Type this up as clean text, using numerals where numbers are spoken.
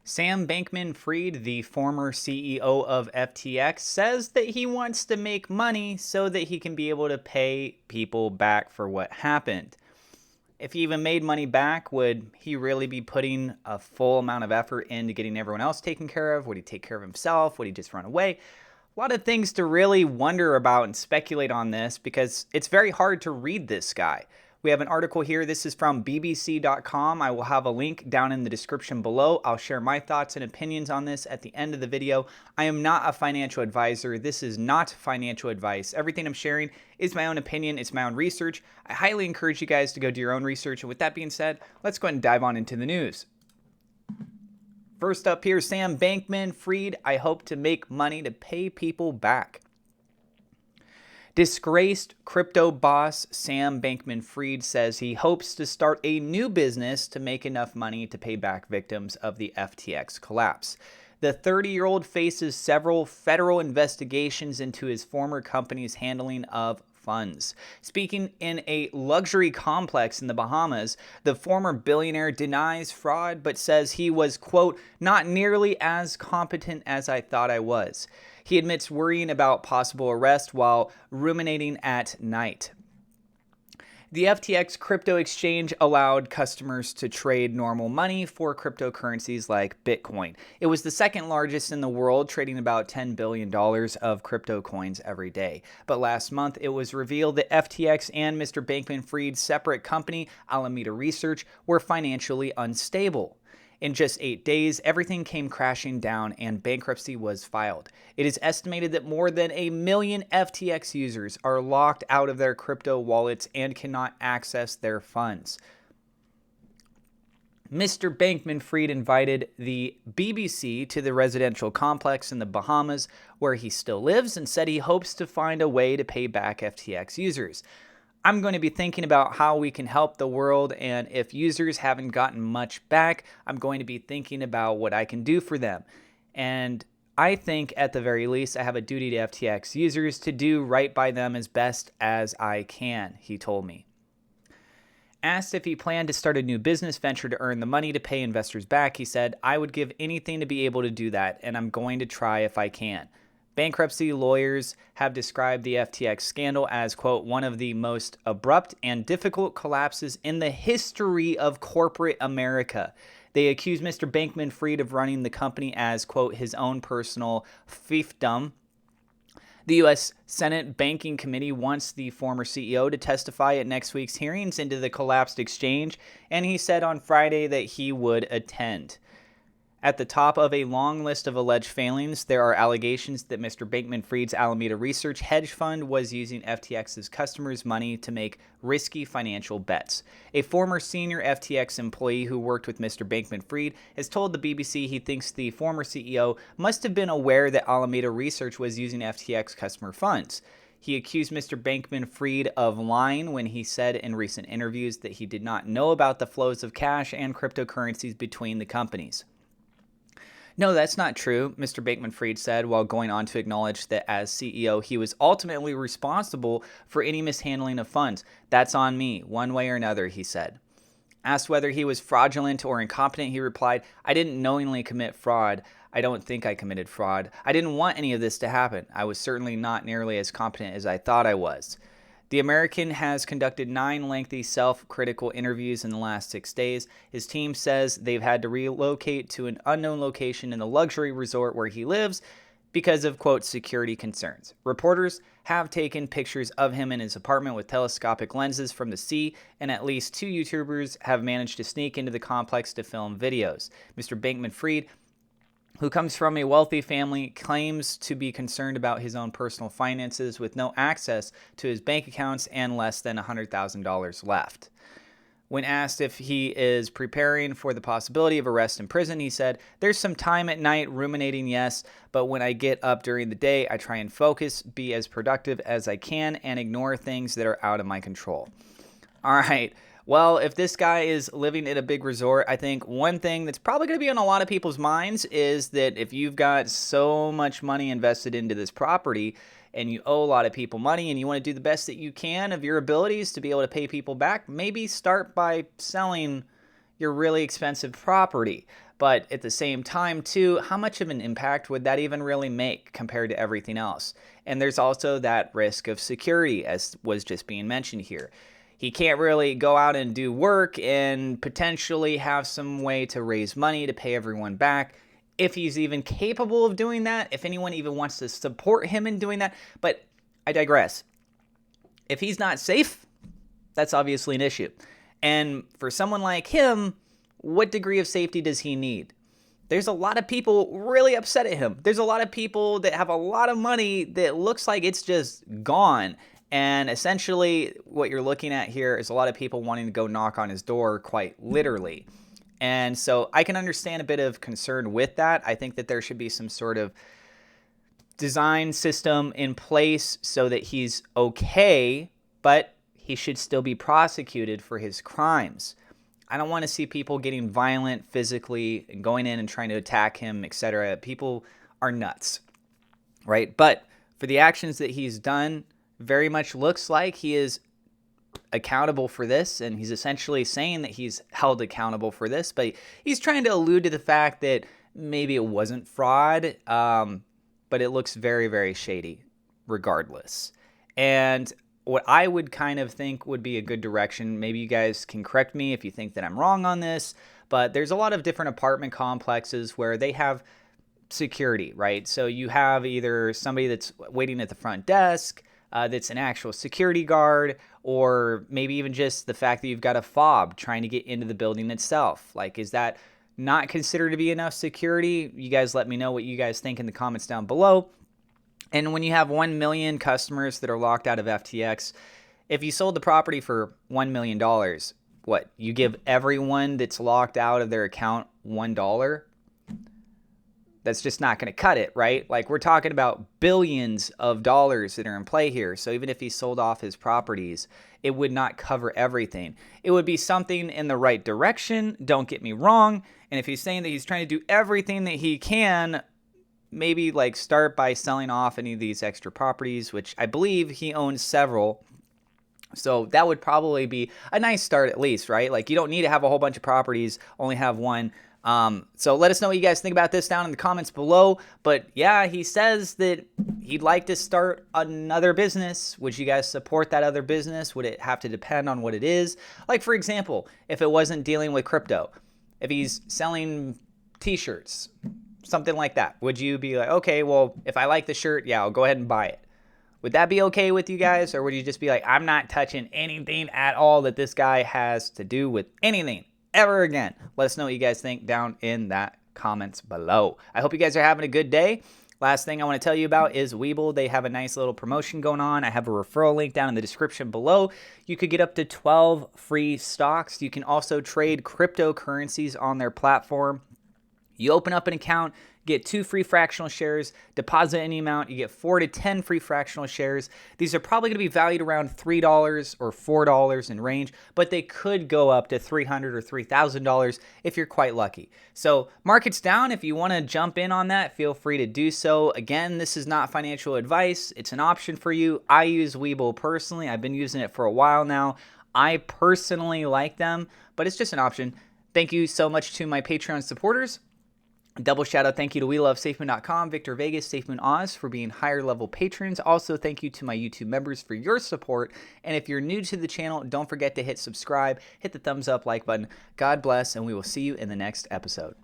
Sam Bankman-Fried, the former CEO of FTX, says that he wants to make money so that he can be able to pay people back for what happened. If he even made money back, would he really be putting a full amount of effort into getting everyone else taken care of? Would he take care of himself? Would he just run away? A lot of things to really wonder about and speculate on this because it's very hard to read this guy. We have an article here. This is from bbc.com. I will have a link down in the description below. I'll share my thoughts and opinions on this at the end of the video. I am not a financial advisor. This is not financial advice. Everything I'm sharing is my own opinion. It's my own research. I highly encourage you guys to go do your own research. And with that being said, let's go ahead and dive on into the news. First up here, Sam Bankman-Fried, I hope to make money to pay people back. Disgraced crypto boss Sam Bankman-Fried says he hopes to start a new business to make enough money to pay back victims of the FTX collapse. The 30-year-old faces several federal investigations into his former company's handling of funds. Speaking in a luxury complex in the Bahamas, the former billionaire denies fraud but says he was, quote, not nearly as competent as I thought I was. He admits worrying about possible arrest while ruminating at night. The FTX crypto exchange allowed customers to trade normal money for cryptocurrencies like Bitcoin. It was the second largest in the world, trading about $10 billion of crypto coins every day. But last month, it was revealed that FTX and Mr. Bankman-Fried's separate company, Alameda Research, were financially unstable. In just 8 days, everything came crashing down and bankruptcy was filed. It is estimated that more than 1 million FTX users are locked out of their crypto wallets and cannot access their funds. Mr. Bankman-Fried invited the BBC to the residential complex in the Bahamas where he still lives and said he hopes to find a way to pay back FTX users. I'm going to be thinking about how we can help the world, and if users haven't gotten much back, I'm going to be thinking about what I can do for them. And I think at the very least, I have a duty to FTX users to do right by them as best as I can, he told me. Asked if he planned to start a new business venture to earn the money to pay investors back, he said, I would give anything to be able to do that, and I'm going to try if I can. Bankruptcy lawyers have described the FTX scandal as, quote, one of the most abrupt and difficult collapses in the history of corporate America. They accuse Mr. Bankman-Fried of running the company as, quote, his own personal fiefdom. The U.S. Senate Banking Committee wants the former CEO to testify at next week's hearings into the collapsed exchange, and he said on Friday that he would attend. At the top of a long list of alleged failings, there are allegations that Mr. Bankman-Fried's Alameda Research hedge fund was using FTX's customers' money to make risky financial bets. A former senior FTX employee who worked with Mr. Bankman-Fried has told the BBC he thinks the former CEO must have been aware that Alameda Research was using FTX customer funds. He accused Mr. Bankman-Fried of lying when he said in recent interviews that he did not know about the flows of cash and cryptocurrencies between the companies. No, that's not true, Mr. Bankman-Fried said, while going on to acknowledge that as CEO, he was ultimately responsible for any mishandling of funds. That's on me, one way or another, he said. Asked whether he was fraudulent or incompetent, he replied, I didn't knowingly commit fraud. I don't think I committed fraud. I didn't want any of this to happen. I was certainly not nearly as competent as I thought I was. The American has conducted 9 lengthy self-critical interviews in the last 6 days. His team says they've had to relocate to an unknown location in the luxury resort where he lives because of, quote, security concerns. Reporters have taken pictures of him in his apartment with telescopic lenses from the sea, and at least 2 YouTubers have managed to sneak into the complex to film videos. Mr. Bankman-Fried, who comes from a wealthy family, claims to be concerned about his own personal finances with no access to his bank accounts and less than $100,000 left. When asked if he is preparing for the possibility of arrest in prison, he said, there's some time at night ruminating, yes, but when I get up during the day, I try and focus, be as productive as I can, and ignore things that are out of my control. All right. Well, if this guy is living at a big resort, I think one thing that's probably going to be on a lot of people's minds is that if you've got so much money invested into this property and you owe a lot of people money and you want to do the best that you can of your abilities to be able to pay people back, maybe start by selling your really expensive property. But at the same time, too, how much of an impact would that even really make compared to everything else? And there's also that risk of security, as was just being mentioned here. He can't really go out and do work and potentially have some way to raise money to pay everyone back, if he's even capable of doing that, if anyone even wants to support him in doing that. But I digress. If he's not safe, that's obviously an issue. And for someone like him, what degree of safety does he need? There's a lot of people really upset at him. There's a lot of people that have a lot of money that looks like it's just gone. And essentially what you're looking at here is a lot of people wanting to go knock on his door, quite literally. And so I can understand a bit of concern with that. I think that there should be some sort of design system in place so that he's okay, but he should still be prosecuted for his crimes. I don't want to see people getting violent physically and going in and trying to attack him, etc. People are nuts, right? But for the actions that he's done, very much looks like he is accountable for this, and he's essentially saying that he's held accountable for this, but he's trying to allude to the fact that maybe it wasn't fraud, but it looks very, very shady regardless. And what I would kind of think would be a good direction, maybe you guys can correct me if you think that I'm wrong on this, but there's a lot of different apartment complexes where they have security, right? So you have either somebody that's waiting at the front desk, that's an actual security guard, or maybe even just the fact that you've got a fob trying to get into the building itself. Like, is that not considered to be enough security? You guys let me know what you guys think in the comments down below. And when you have 1 million customers that are locked out of FTX, if you sold the property for $1 million, what, you give everyone that's locked out of their account $1? That's just not going to cut it, right? Like, we're talking about billions of dollars that are in play here. So even if he sold off his properties, it would not cover everything. It would be something in the right direction, don't get me wrong. And if he's saying that he's trying to do everything that he can, maybe like start by selling off any of these extra properties, which I believe he owns several. So that would probably be a nice start at least, right? Like, you don't need to have a whole bunch of properties, only have one. So let us know what you guys think about this down in the comments below. But yeah, he says that he'd like to start another business. Would you guys support that other business? Would it have to depend on what it is? Like, for example, if it wasn't dealing with crypto, if he's selling t-shirts, something like that, would you be like, okay, well, if I like the shirt, yeah, I'll go ahead and buy it? Would that be okay with you guys? Or would you just be like, I'm not touching anything at all that this guy has to do with anything ever again? Let us know what you guys think down in that comments below. I hope you guys are having a good day. Last thing I want to tell you about is Webull. They have a nice little promotion going on. I have a referral link down in the description below. You could get up to 12 free stocks. You can also trade cryptocurrencies on their platform. You open up an account, get 2 free fractional shares, deposit any amount, you get 4 to 10 free fractional shares. These are probably going to be valued around $3 or $4 in range, but they could go up to $300 or $3,000 if you're quite lucky. So market's down. If you want to jump in on that, feel free to do so. Again, this is not financial advice. It's an option for you. I use Webull personally. I've been using it for a while now. I personally like them, but it's just an option. Thank you so much to my Patreon supporters. Double shout out thank you to WeLoveSafeMoon.com, Victor Vegas, SafeMoon Oz for being higher level patrons. Also, thank you to my YouTube members for your support. And if you're new to the channel, don't forget to hit subscribe, hit the thumbs up, like button. God bless, and we will see you in the next episode.